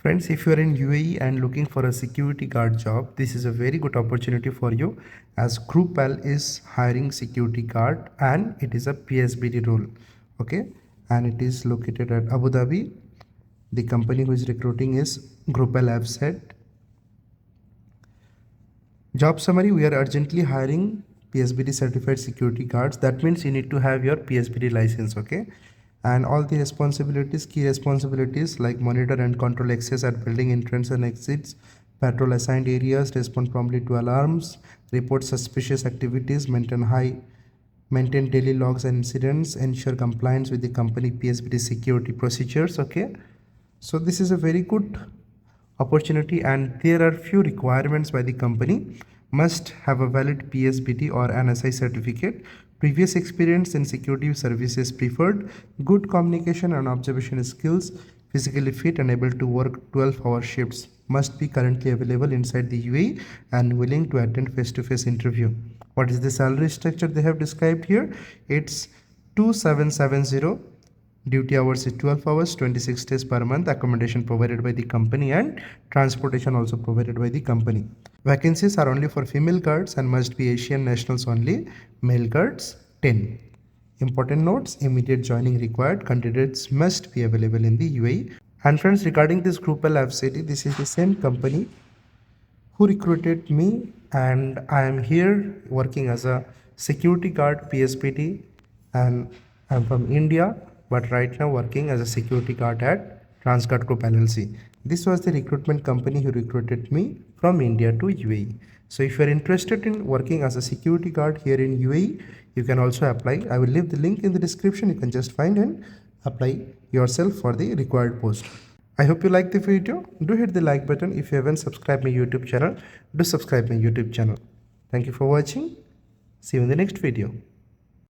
Friends, if you are in UAE and looking for a security guard job, this is a very good opportunity for you, as Group L is hiring security guard and it is a PSBD role. Okay, and it is located at Abu Dhabi. The company who is recruiting is Group L, I've said. Job summary: we are urgently hiring PSBD certified security guards. That means you need to have your PSBD license, okay? And all the responsibilities, key responsibilities like monitor and control access at building entrance and exits, patrol assigned areas, respond promptly to alarms, report suspicious activities, maintain daily logs and incidents, ensure compliance with the company PSBD security procedures, okay? So this is a very good opportunity, and there are few requirements by the company. Must have a valid PSBT or NSI certificate, previous experience in security services preferred, good communication and observation skills, physically fit and able to work 12-hour shifts, must be currently available inside the UAE and willing to attend face-to-face interview. What is the salary structure they have described here? It's 2770. Duty hours is 12 hours, 26 days per month, accommodation provided by the company and transportation also provided by the company. Vacancies are only for female guards and must be Asian nationals only, male guards 10. Important notes: immediate joining required, candidates must be available in the UAE. And friends, regarding this Group L, I've said this is the same company who recruited me, and I am here working as a security guard PSPT, and I'm from India, but right now working as a security guard at Transguard Group LLC. This was the recruitment company who recruited me from India to UAE. So if you are interested in working as a security guard here in UAE, you can also apply. I will leave the link in the description. You can just find and apply yourself for the required post. I hope you like the video. Do hit the like button. If you haven't subscribed my YouTube channel, do subscribe my YouTube channel. Thank you for watching. See you in the next video.